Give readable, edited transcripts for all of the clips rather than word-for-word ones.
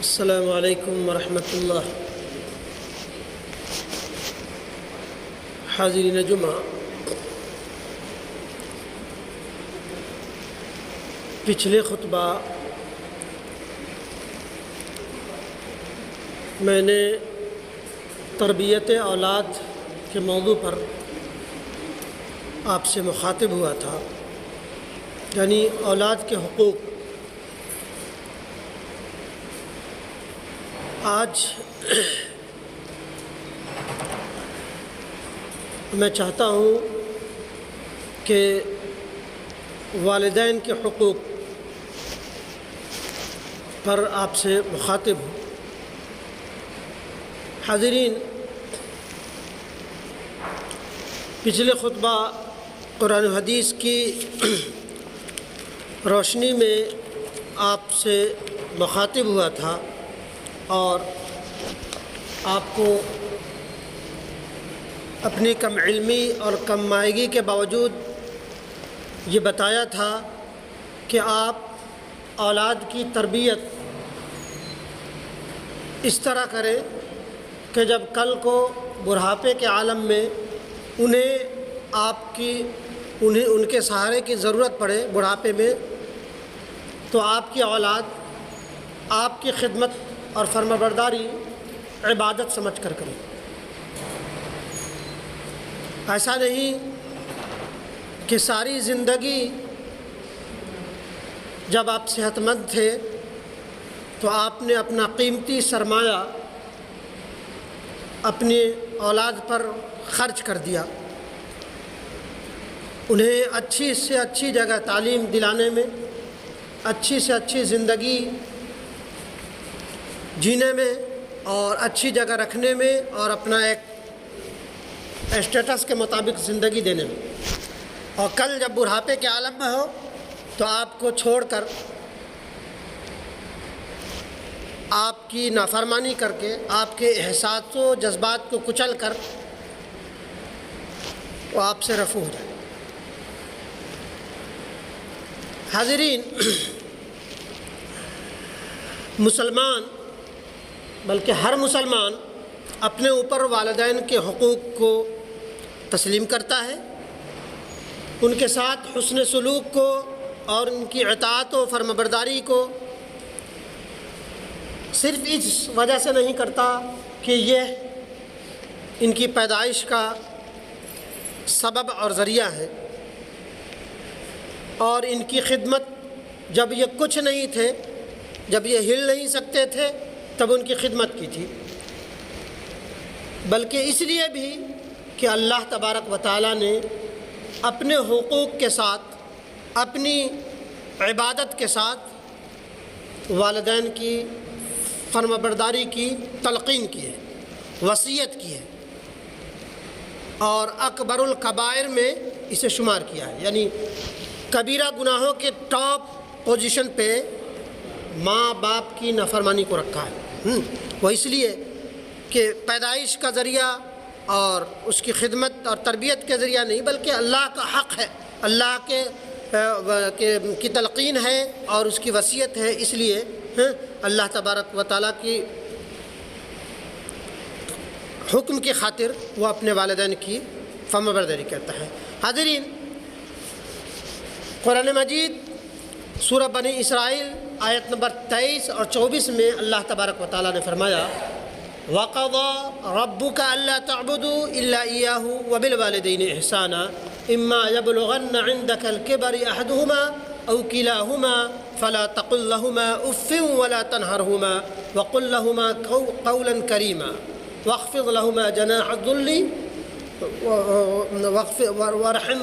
السلام علیکم ورحمۃ اللہ۔ حاضرین جمعہ، پچھلے خطبہ میں نے تربیت اولاد کے موضوع پر آپ سے مخاطب ہوا تھا، یعنی اولاد کے حقوق۔ آج میں چاہتا ہوں کہ والدین کے حقوق پر آپ سے مخاطب ہوں۔ حاضرین، پچھلے خطبہ قرآن و حدیث کی روشنی میں آپ سے مخاطب ہوا تھا اور آپ کو اپنی کم علمی اور کم مائگی کے باوجود یہ بتایا تھا کہ آپ اولاد کی تربیت اس طرح کریں کہ جب کل کو بڑھاپے کے عالم میں انہیں ان کے سہارے کی ضرورت پڑے بڑھاپے میں، تو آپ کی اولاد آپ کی خدمت اور فرمانبرداری عبادت سمجھ کر کریں۔ ایسا نہیں کہ ساری زندگی جب آپ صحت مند تھے تو آپ نے اپنا قیمتی سرمایہ اپنی اولاد پر خرچ کر دیا، انہیں اچھی سے اچھی جگہ تعلیم دلانے میں، اچھی سے اچھی زندگی جینے میں اور اچھی جگہ رکھنے میں اور اپنا ایک اسٹیٹس کے مطابق زندگی دینے میں، اور کل جب بڑھاپے کے عالم میں ہو تو آپ کو چھوڑ کر، آپ کی نافرمانی کر کے، آپ کے احساس و جذبات کو کچل کر وہ آپ سے رفو ہو جائے۔ حاضرین، مسلمان بلکہ ہر مسلمان اپنے اوپر والدین کے حقوق کو تسلیم کرتا ہے، ان کے ساتھ حسن سلوک کو اور ان کی اطاعت و فرمانبرداری کو صرف اس وجہ سے نہیں کرتا کہ یہ ان کی پیدائش کا سبب اور ذریعہ ہے، اور ان کی خدمت جب یہ کچھ نہیں تھے، جب یہ ہل نہیں سکتے تھے تب ان کی خدمت کی تھی، بلکہ اس لیے بھی کہ اللہ تبارک و تعالیٰ نے اپنے حقوق کے ساتھ، اپنی عبادت کے ساتھ والدین کی فرمانبرداری کی تلقین کی ہے، وصیت کی ہے، اور اکبر الکبائر میں اسے شمار کیا ہے، یعنی کبیرہ گناہوں کے ٹاپ پوزیشن پہ ماں باپ کی نافرمانی کو رکھا ہے۔ وہ اس لیے کہ پیدائش کا ذریعہ اور اس کی خدمت اور تربیت کے ذریعہ نہیں، بلکہ اللہ کا حق ہے، اللہ کی تلقین ہے اور اس کی وصیت ہے، اس لیے اللہ تبارک و تعالیٰ کی حکم کی خاطر وہ اپنے والدین کی فرمانبرداری کرتا ہے۔ حاضرین، قرآن مجید سورہ بنی اسرائیل آیت نمبر 23 اور 24 میں اللہ تبارک و تعالیٰ نے فرمایا، وَقَضَى رَبُّكَ أَلَّا تَعْبُدُوا إِلَّا إِيَّاهُ وَبِالْوَالِدَيْنِ إِحْسَانًا إِمَّا يَبْلُغَنَّ عِندَكَ الْكِبَرِ أَحَدُهُمَا أَوْ كِلَاهُمَا فَلَا تَقُل لَّهُمَا أُفٍّ وَلَا تَنْهَرْهُمَا وَقُل لَّهُمَا قَوْلًا كَرِيمًا وَاخْفِضْ لَهُمَا جَنَاحَ الذُّلِّ وَارْحَمْ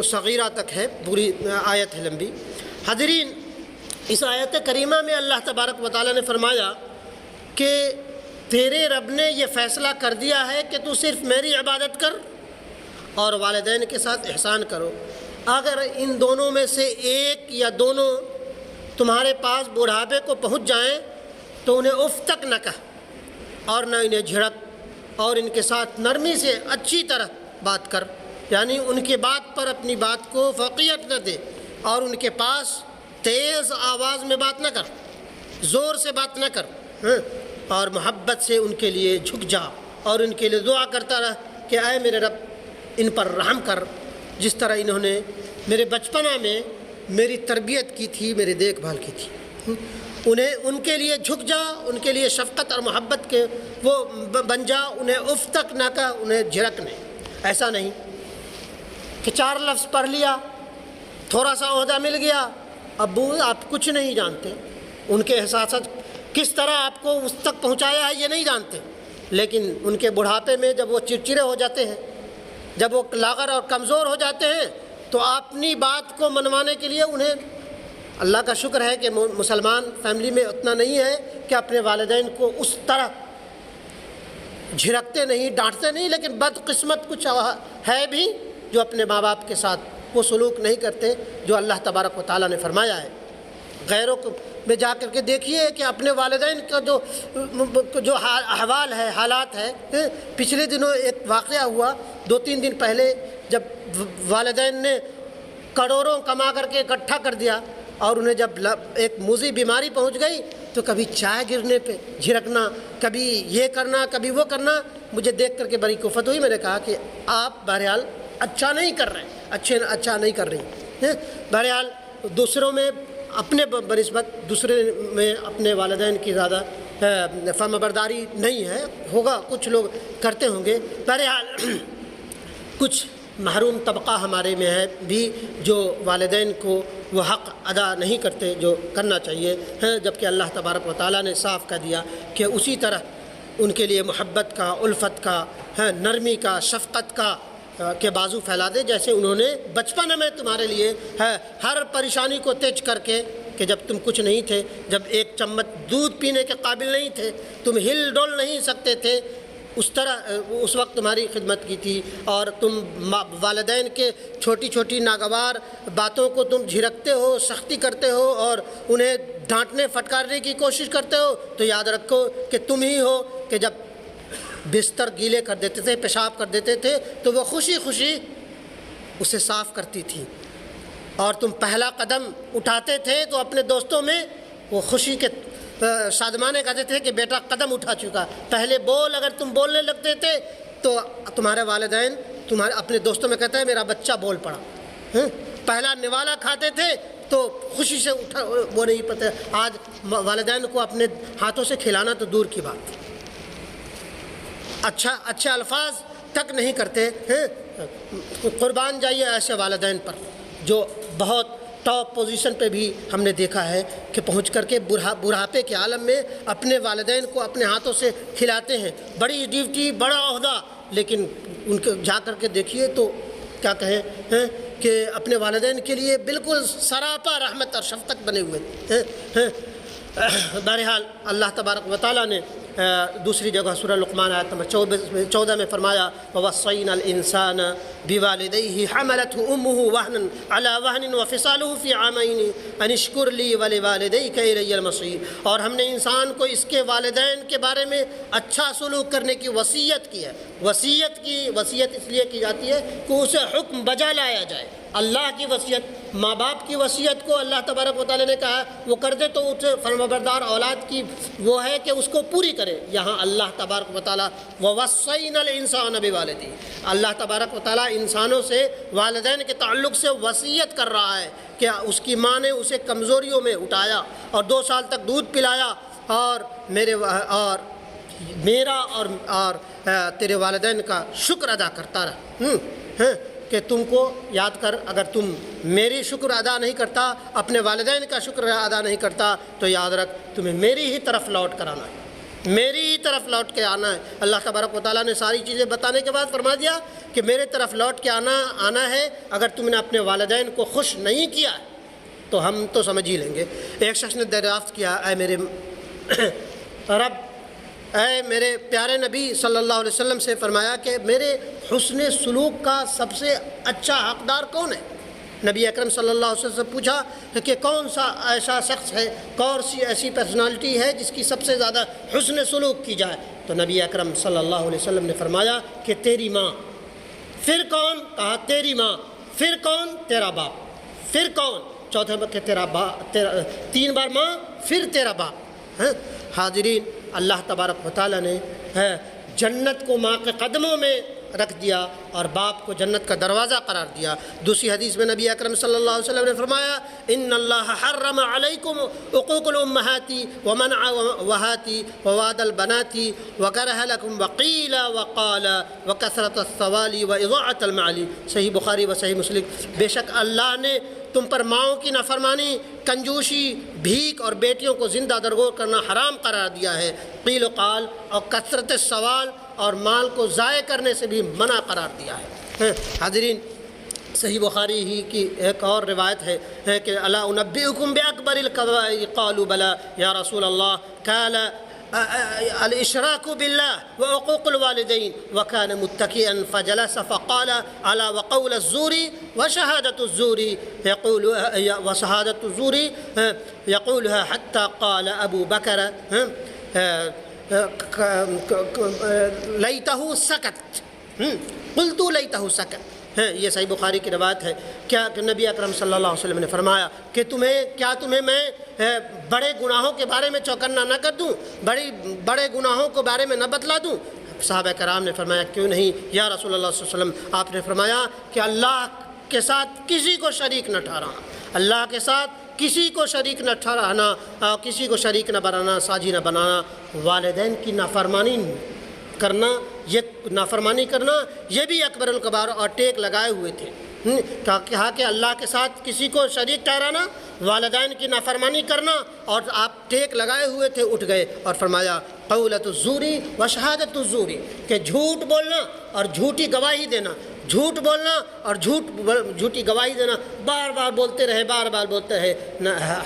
صغیرہ تک ہے، پوری آیت ہے لمبی۔ حاضرین، اس آیت کریمہ میں اللہ تبارک و تعالیٰ نے فرمایا کہ تیرے رب نے یہ فیصلہ کر دیا ہے کہ تو صرف میری عبادت کر اور والدین کے ساتھ احسان کرو۔ اگر ان دونوں میں سے ایک یا دونوں تمہارے پاس بڑھاپے کو پہنچ جائیں تو انہیں اف تک نہ کہہ اور نہ انہیں جھڑک، اور ان کے ساتھ نرمی سے اچھی طرح بات کر، یعنی ان کی بات پر اپنی بات کو فوقیت نہ دے اور ان کے پاس تیز آواز میں بات نہ کر۔ زور سے بات نہ کر، اور محبت سے ان کے لیے جھک جا اور ان کے لیے دعا کرتا رہ کہ اے میرے رب ان پر رحم کر، جس طرح انہوں نے میرے بچپنا میں میری تربیت کی تھی، میری دیکھ بھال کی تھی۔ ان کے لیے جھک جا، ان کے لیے شفقت اور محبت کے وہ بن جا، انہیں اف تک نہ کہا، انہیں جھڑک نہیں۔ ایسا نہیں کہ 4 لفظ پڑھ لیا، تھوڑا سا عہدہ مل گیا، ابو آپ کچھ نہیں جانتے، ان کے احساسات کس طرح آپ کو اس تک پہنچایا ہے یہ نہیں جانتے، لیکن ان کے بڑھاپے میں جب وہ چڑچڑے ہو جاتے ہیں، جب وہ لاغر اور کمزور ہو جاتے ہیں، تو اپنی بات کو منوانے کے لیے انہیں، اللہ کا شکر ہے کہ مسلمان فیملی میں اتنا نہیں ہے کہ اپنے والدین کو اس طرح جھڑکتے نہیں، ڈانٹتے نہیں، لیکن بدقسمت کچھ ہے بھی جو اپنے ماں باپ کے ساتھ وہ سلوک نہیں کرتے جو اللہ تبارک و تعالیٰ نے فرمایا ہے۔ غیروں میں جا کر کے دیکھیے کہ اپنے والدین کا جو احوال ہے، حالات ہے۔ پچھلے دنوں ایک واقعہ ہوا، 2-3 دن پہلے، جب والدین نے کروڑوں کما کر کے اکٹھا کر دیا اور انہیں جب ایک موذی بیماری پہنچ گئی تو کبھی چائے گرنے پہ جھڑکنا، کبھی یہ کرنا، کبھی وہ کرنا۔ مجھے دیکھ کر کے بڑی کفت ہوئی۔ میں نے کہا کہ آپ بہرحال اچھا نہیں کر رہے، اچھا نہیں کر رہی۔ بہرحال دوسروں میں اپنے بنسبت دوسرے میں اپنے والدین کی زیادہ فرمانبرداری نہیں ہے، ہوگا کچھ لوگ کرتے ہوں گے۔ بہرحال کچھ محروم طبقہ ہمارے میں ہے بھی جو والدین کو وہ حق ادا نہیں کرتے جو کرنا چاہیے، جبکہ اللہ تبارک و تعالیٰ نے صاف کہہ دیا کہ اسی طرح ان کے لیے محبت کا، الفت کا، نرمی کا، شفقت کا کے بازو پھیلا دے، جیسے انہوں نے بچپن میں تمہارے لیے ہر پریشانی کو تیج کر کے، کہ جب تم کچھ نہیں تھے، جب ایک چمچ دودھ پینے کے قابل نہیں تھے، تم ہل ڈول نہیں سکتے تھے، اس طرح اس وقت تمہاری خدمت کی تھی، اور تم والدین کے چھوٹی چھوٹی ناگوار باتوں کو تم جھڑکتے ہو، سختی کرتے ہو اور انہیں ڈانٹنے پھٹکارنے کی کوشش کرتے ہو، تو یاد رکھو کہ تم ہی ہو کہ جب بستر گیلے کر دیتے تھے، پیشاب کر دیتے تھے، تو وہ خوشی خوشی اسے صاف کرتی تھی، اور تم پہلا قدم اٹھاتے تھے تو اپنے دوستوں میں وہ خوشی کے شادمانے کہتے تھے کہ بیٹا قدم اٹھا چکا۔ پہلے بول اگر تم بولنے لگتے تھے تو تمہارے والدین تمہارے اپنے دوستوں میں کہتے ہیں میرا بچہ بول پڑا۔ پہلا نوالا کھاتے تھے تو خوشی سے اٹھا، وہ نہیں پتہ، آج والدین کو اپنے ہاتھوں سے کھلانا تو دور کی بات، اچھے الفاظ تک نہیں کرتے ہیں۔ قربان جائیے ایسے والدین پر جو بہت ٹاپ پوزیشن پہ بھی ہم نے دیکھا ہے کہ پہنچ کر کے بڑھاپے کے عالم میں اپنے والدین کو اپنے ہاتھوں سے کھلاتے ہیں، بڑی ڈیوٹی، بڑا عہدہ، لیکن ان کو جا کر کے دیکھیے تو کیا کہیں کہ اپنے والدین کے لیے بالکل سراپا رحمت اور شفقت بنے ہوئے ہیں۔ بہرحال اللہ تبارک و تعالیٰ نے دوسری جگہ سورہ لقمان آیت نمبر 14 میں فرمایا وَوَصَّيْنَا الْإِنسَانَ بِوَالِدَيْهِ حَمَلَتْهُ أُمُّهُ وَهْنًا عَلَى وَهْنٍ وَفِصَالُهُ فِي عَامَيْنِ أَنِ اشْكُرْ لِي وَلِوَالِدَيْكَ إِلَيَّ الْمَصِيرُ، اور ہم نے انسان کو اس کے والدین کے بارے میں اچھا سلوک کرنے کی وصیت کی ہے۔ وصیت اس لیے کی جاتی ہے کہ اسے حکم بجا لایا جائے۔ اللہ کی وصیت، ماں باپ کی وصیت کو اللہ تبارک و تعالیٰ نے کہا وہ کر دے تو اسے فرمانبردار اولاد کی وہ ہے کہ اس کو پوری کرے۔ یہاں اللہ تبارک و تعالیٰ وَوَصَّيْنَا الْإِنسَانَ بِوَالِدَيْهِ، اللہ تبارک و تعالیٰ انسانوں سے والدین کے تعلق سے وصیت کر رہا ہے کہ اس کی ماں نے اسے کمزوریوں میں اٹھایا اور 2 سال تک دودھ پلایا، اور میرا اور تیرے والدین کا شکر ادا کرتا رہا کہ تم کو یاد کر، اگر تم میری شکر ادا نہیں کرتا، اپنے والدین کا شکر ادا نہیں کرتا، تو یاد رکھ تمہیں میری ہی طرف لوٹ کر آنا ہے، میری ہی طرف لوٹ کے آنا ہے۔ اللہ تبارک و تعالیٰ نے ساری چیزیں بتانے کے بعد فرما دیا کہ میرے طرف لوٹ کے آنا ہے۔ اگر تم نے اپنے والدین کو خوش نہیں کیا تو ہم تو سمجھ ہی لیں گے۔ ایک شخص نے دریافت کیا، اے میرے رب، اے میرے پیارے نبی صلی اللہ علیہ وسلم سے فرمایا کہ میرے حسن سلوک کا سب سے اچھا حقدار کون ہے؟ نبی اکرم صلی اللہ علیہ وسلم سے پوچھا کہ کون سا ایسا شخص ہے، کون سی ایسی پرسنالٹی ہے جس کی سب سے زیادہ حسن سلوک کی جائے؟ تو نبی اکرم صلی اللہ علیہ وسلم نے فرمایا کہ تیری ماں۔ پھر کون؟ کہا تیری ماں۔ پھر کون؟ تیرا باپ۔ پھر کون؟ چوتھے کہ تیرا باپ، 3 بار ماں پھر تیرا باپ۔ حاضرین، اللہ تبارک و تعالیٰ نے جنت کو ماں کے قدموں میں رکھ دیا اور باپ کو جنت کا دروازہ قرار دیا۔ دوسری حدیث میں نبی اکرم صلی اللہ علیہ وسلم نے فرمایا ان اللہ حرم علیکم عقوق الامہات ومنع وہات ووعد البنات وکرہ لکم وقیل وقال وکثرت السوال واضاعۃ المال۔ صحیح بخاری و صحیح مسلم۔ بے شک اللہ نے تم پر ماؤں کی نافرمانی، کنجوسی، بھیک اور بیٹیوں کو زندہ درگور کرنا حرام قرار دیا ہے۔ قیل و قال اور کثرت سوال اور مال کو ضائع کرنے سے بھی منع قرار دیا ہے۔ حاضرین، صحیح بخاری ہی کی ایک اور روایت ہے کہ الا انبئکم باکبر الکبائر قالوا بلی یا رسول اللہ قال الاشراک باللہ وعقوق الوالدین وکان متکئا فجلس فقال الا وقول الزور وشہادۃ الزور یقولها حتى قال ابو بکر لیتہ سکت، قلت لیتہ سکت۔ یہ صحیح بخاری کی روایت ہے۔ کیا کہ نبی اکرم صلی اللہ علیہ وسلم نے فرمایا کہ تمہیں میں بڑے گناہوں کے بارے میں چوکنا نہ کر دوں، بڑے گناہوں کے بارے میں نہ بتلا دوں؟ صحابہ کرام نے فرمایا کیوں نہیں یا رسول اللہ صلی اللہ علیہ وسلم؟ آپ نے فرمایا کہ اللہ کے ساتھ کسی کو شریک نہ ٹھہرانا، اللہ کے ساتھ کسی کو شریک نہ ٹھہرانا، کسی کو شریک نہ بنانا، ساجی نہ بنانا، والدین کی نافرمانی کرنا، یہ بھی اکبر الکبائر اور ٹیک لگائے ہوئے تھے۔ کہا کہ اللہ کے ساتھ کسی کو شریک ٹھہرانا، والدین کی نافرمانی کرنا، اور آپ ٹیک لگائے ہوئے تھے، اٹھ گئے اور فرمایا قولۃ الزوری و شہادۃ الزوری، کہ جھوٹ بولنا اور جھوٹی گواہی دینا، جھوٹ بولنا اور جھوٹی گواہی دینا، بار بار بولتے رہے۔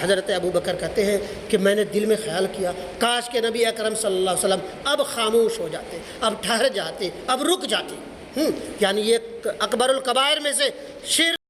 حضرت ابو بکر کہتے ہیں کہ میں نے دل میں خیال کیا کاش کہ نبی اکرم صلی اللہ علیہ وسلم اب خاموش ہو جاتے، اب ٹھہر جاتے، اب رک جاتے۔ یعنی یہ اکبر الکبائر میں سے شرک